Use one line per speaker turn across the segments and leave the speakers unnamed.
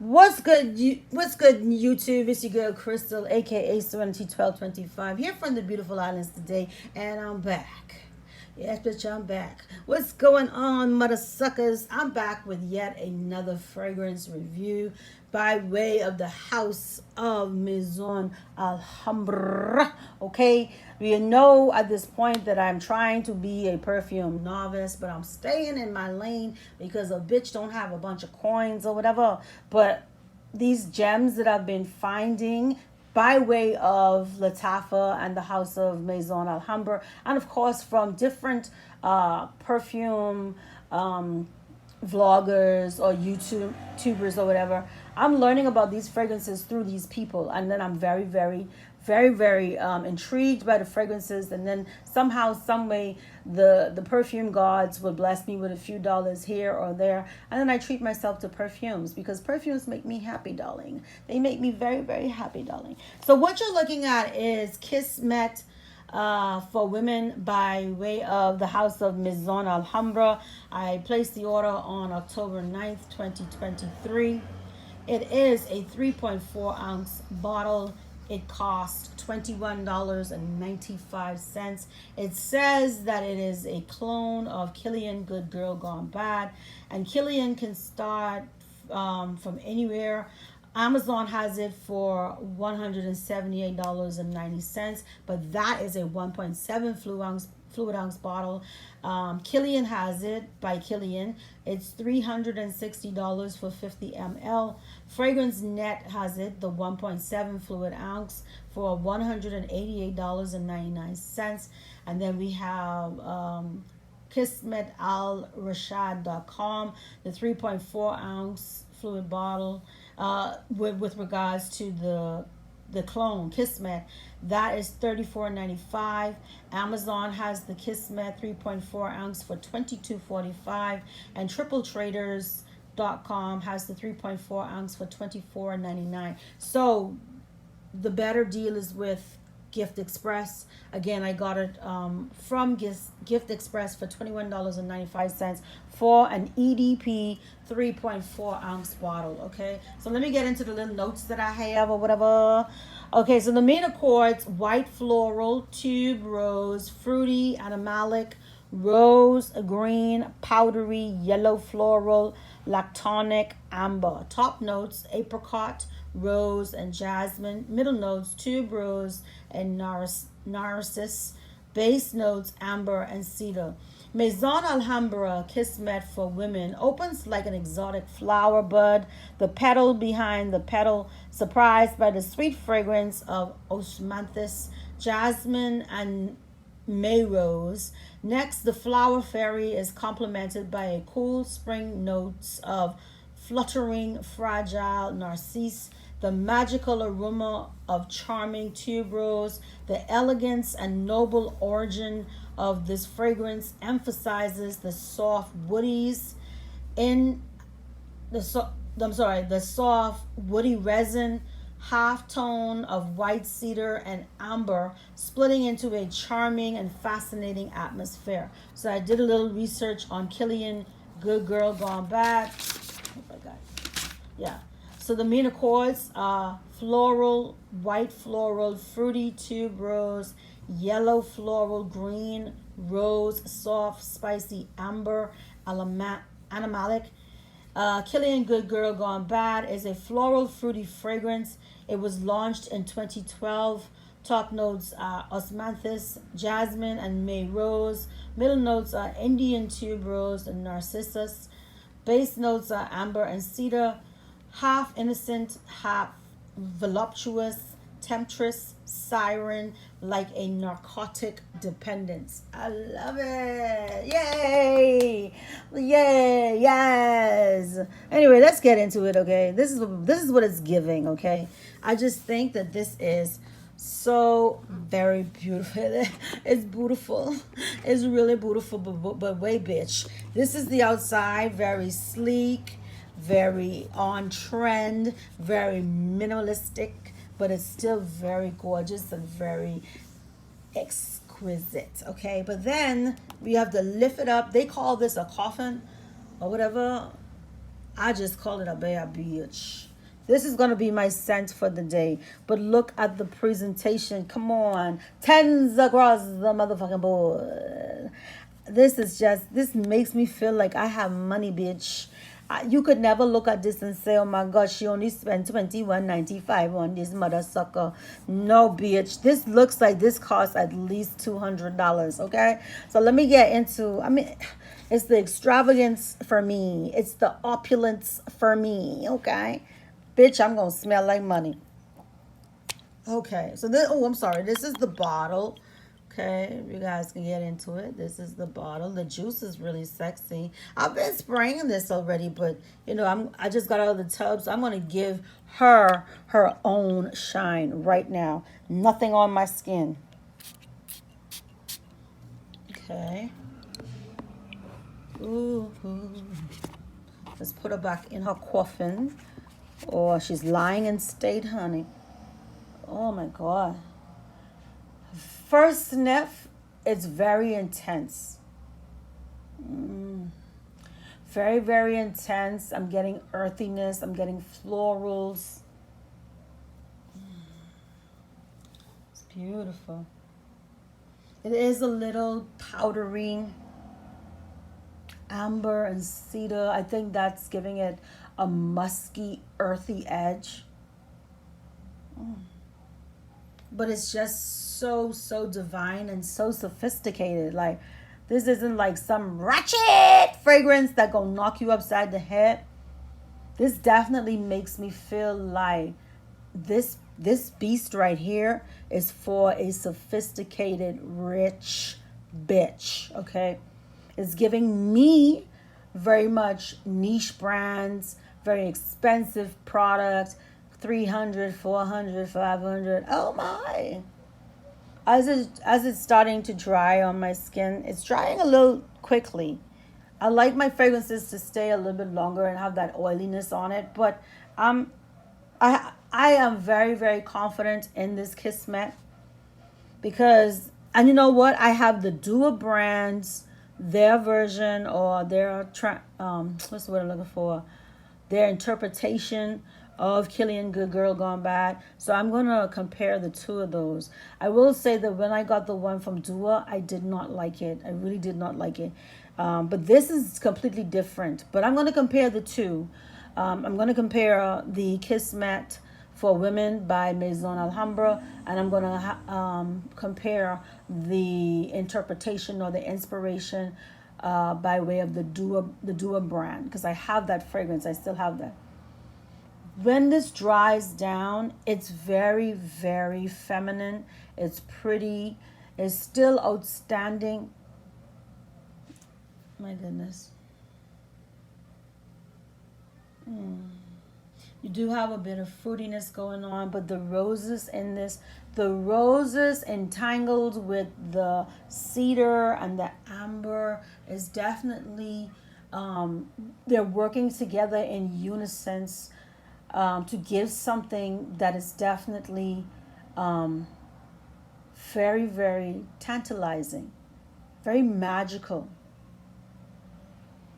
What's good, YouTube? It's your girl Crystal, aka Serenity 1225, here from the beautiful islands today, and I'm back. Yes, bitch, I'm back. What's going on, mother suckers? I'm back with yet another fragrance review by way of the house of Maison Alhambra. Okay, you know at this point that I'm trying to be a perfume novice, but I'm staying in my lane because a bitch don't have a bunch of coins or whatever. But these gems that I've been finding by way of lattafa and the house of Maison Alhambra, and of course from different perfume vloggers or YouTubers or whatever. I'm learning about these fragrances through these people, and then I'm very intrigued by the fragrances, and then somehow some way the perfume gods will bless me with a few dollars here or there, and then I treat myself to perfumes because perfumes make me happy, darling. They make me very happy, darling. So what you're looking at is Kismet for women by way of the house of Maison Alhambra. I placed the order on October 9th, 2023. It is a 3.4 ounce bottle. It costs $21.95. It says that it is a clone of Kilian Good Girl Gone Bad, and Kilian can start from anywhere. Amazon has it for $178.90, but that is a 1.7 fluid ounce bottle. Kilian has it by Kilian. It's $360 for 50 ml. Fragrance Net has it, the 1.7 fluid ounce, for $188.99. And then we have kismetalrashad.com, the 3.4 ounce fluid bottle, with regards to the clone Kismet, that is $34.95. Amazon has the Kismet 3.4 ounce for $22.45, and tripletraders.com has the 3.4 ounce for $24.99. So the better deal is with Gift Express. Again, I got it from Gift Express for $21.95 for an EDP 3.4 ounce bottle. Okay, so let me get into the little notes that I have or whatever. Okay, so the main accords: white floral, tube rose, fruity, animalic, rose, green, powdery, yellow floral, lactonic, amber. Top notes: apricot, rose, and jasmine. Middle notes: tube rose and narcissus. Base notes: amber and cedar. Maison Alhambra Kismet for women opens like an exotic flower bud, the petal behind the petal, surprised by the sweet fragrance of osmanthus, jasmine, and May rose. Next, the flower fairy is complemented by a cool spring notes of fluttering, fragile narcisse, the magical aroma of charming tuberose. The elegance and noble origin of this fragrance emphasizes the soft woodies in the soft woody resin, half tone of white cedar and amber, splitting into a charming and fascinating atmosphere. So I did a little research on Kilian Good Girl Gone Bad. Oh my God. Yeah. So the main accords are floral, white floral, fruity tube rose, yellow floral, green rose, soft, spicy amber, animalic. Kilian Good Girl Gone Bad is a floral, fruity fragrance. It was launched in 2012. Top notes are osmanthus, jasmine, and May rose. Middle notes are Indian tube rose and narcissus. Base notes are amber and cedar. Half innocent, half voluptuous, temptress, siren, like a narcotic dependence. I love it. Yay! Yay! Yes. Anyway, let's get into it. Okay, this is what it's giving. Okay, I just think that this is so very beautiful. It's beautiful. It's really beautiful, but wait, bitch. This is the outside, very sleek, very on trend, very minimalistic, but it's still very gorgeous and very exquisite. Okay, but then we have to lift it up. They call this a coffin or whatever. I just call it a bad bitch. This is going to be my scent for the day. But look at the presentation. Come on. Tens across the motherfucking board. This makes me feel like I have money, bitch. You could never look at this and say, oh my God, she only spent $21.95 on this mother sucker. No, bitch. This looks like this costs at least $200, okay? So let me get into, it's the extravagance for me. It's the opulence for me, okay? Bitch, I'm going to smell like money. Okay, so this, oh, I'm sorry. This is the bottle. Okay, you guys can get into it. This is the bottle. The juice is really sexy. I've been spraying this already, but you know, I just got out of the tub, so I'm gonna give her her own shine right now. Nothing on my skin. Okay. Ooh. Let's put her back in her coffin. Or she's lying in state, honey. Oh my God. First sniff, it's very intense. Very, very intense. I'm getting earthiness. I'm getting florals. It's beautiful. It is a little powdery. Amber and cedar. I think that's giving it a musky, earthy edge. But it's just so divine and so sophisticated. Like, this isn't like some ratchet fragrance that gonna knock you upside the head. This definitely makes me feel like this beast right here is for a sophisticated, rich bitch, okay? It's giving me very much niche brands, very expensive products, 300, 400, 500. Oh my. As it's starting to dry on my skin, it's drying a little quickly. I like my fragrances to stay a little bit longer and have that oiliness on it, but I am very, very confident in this Kismet because, and you know what? I have the Dua brands, their version or their what's the word I'm looking for? Their interpretation of Kilian Good Girl Gone Bad. So I'm going to compare the two of those. I will say that when I got the one from Dua, I did not like it. I really did not like it. But this is completely different. But I'm going to compare the two. I'm going to compare the Kismet for Women by Maison Alhambra, and I'm going to compare the interpretation or the inspiration by way of the Dua brand, because I have that fragrance. I still have that. When this dries down, it's very, very feminine. It's pretty. It's still outstanding. My goodness. You do have a bit of fruitiness going on, but the roses in this, the roses entangled with the cedar and the amber is definitely, they're working together in unison to give something that is definitely very, very tantalizing, very magical.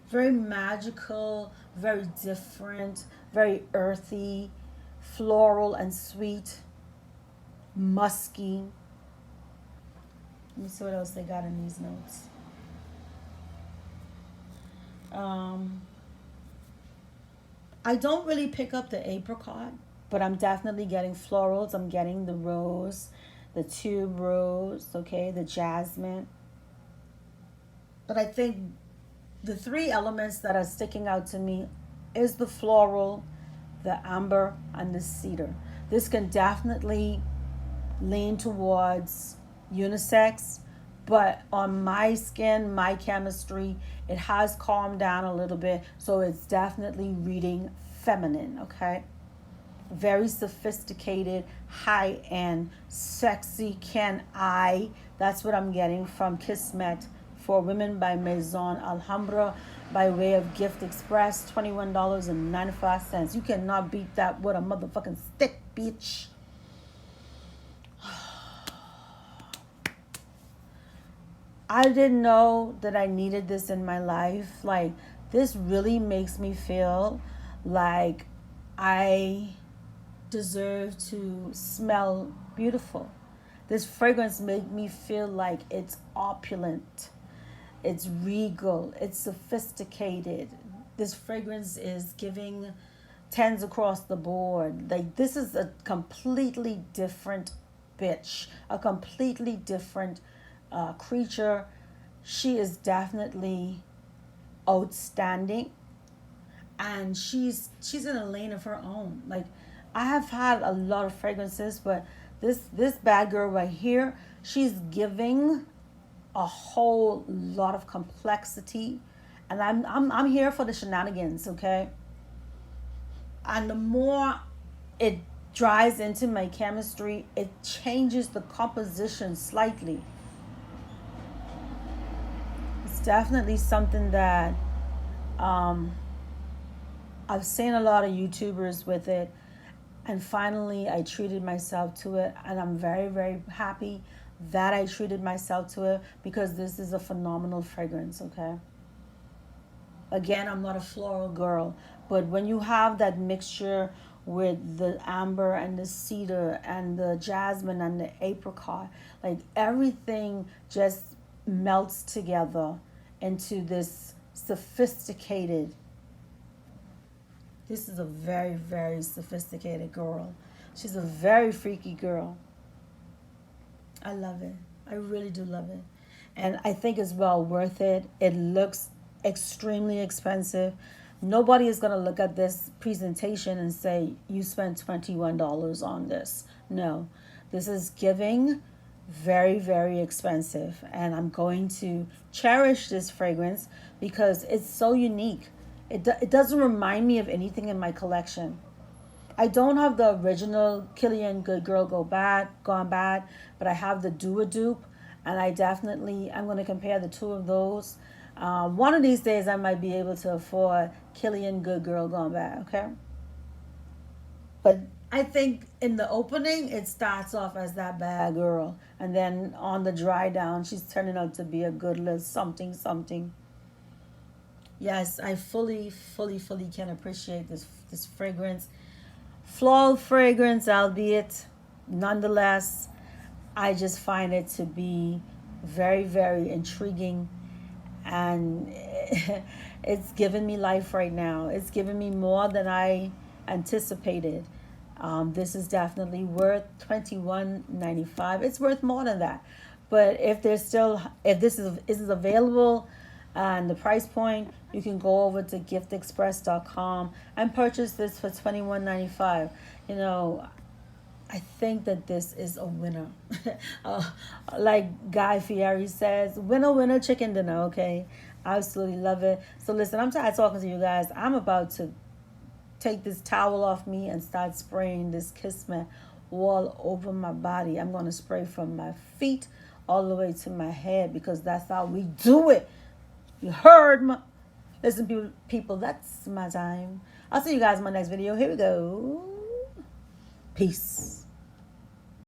Very magical, very different, very earthy, floral and sweet, musky. Let me see what else they got in these notes. I don't really pick up the apricot, but I'm definitely getting florals. I'm getting the rose, the tube rose, okay, the jasmine. But I think the three elements that are sticking out to me is the floral, the amber, and the cedar. This can definitely lean towards unisex, but on my skin, my chemistry, it has calmed down a little bit, so it's definitely reading feminine, okay? Very sophisticated, high-end, sexy, that's what I'm getting from Kismet for Women by Maison Alhambra by way of Gift Express, $21.95. You cannot beat that with a motherfucking stick, bitch. I didn't know that I needed this in my life. Like, this really makes me feel like I deserve to smell beautiful. This fragrance made me feel like it's opulent, it's regal, it's sophisticated. This fragrance is giving tens across the board. Like, this is a completely different bitch, a completely different creature. She is definitely outstanding, and she's in a lane of her own. Like, I have had a lot of fragrances, but this bad girl right here, she's giving a whole lot of complexity, and I'm here for the shenanigans, okay? And the more it dries into my chemistry, it changes the composition slightly. It's definitely something that um, I've seen a lot of YouTubers with it, and finally I treated myself to it, and I'm very, very happy that I treated myself to it, because this is a phenomenal fragrance, okay? Again, I'm not a floral girl, but when you have that mixture with the amber and the cedar and the jasmine and the apricot, like, everything just melts together into this sophisticated. This is a very, very sophisticated girl. She's a very freaky girl. I love it. I really do love it. And I think it's well worth it. It looks extremely expensive. Nobody is going to look at this presentation and say, you spent $21 on this. No, this is giving very, very expensive. And I'm going to cherish this fragrance because it's so unique. It doesn't remind me of anything in my collection. I don't have the original Kilian Good Girl Gone Bad, but I have the Do a Dupe, and I'm going to compare the two of those. One of these days I might be able to afford Kilian Good Girl Gone Bad, okay? But I think in the opening it starts off as that bad girl, and then on the dry down she's turning out to be a good little something something. Yes, I fully, fully, fully can appreciate this fragrance. Floral fragrance, albeit, nonetheless, I just find it to be very, very intriguing, and it's given me life right now. It's given me more than I anticipated. This is definitely worth $21.95. It's worth more than that, but if this is available and the price point, you can go over to giftexpress.com and purchase this for $21.95. You know, I think that this is a winner. Like Guy Fieri says, winner, winner, chicken dinner, okay? I absolutely love it. So listen, I'm tired of talking to you guys. I'm about to take this towel off me and start spraying this Kismet all over my body. I'm going to spray from my feet all the way to my head, because that's how we do it. You heard me. Listen, people, that's my time. I'll see you guys in my next video. Here we go. Peace.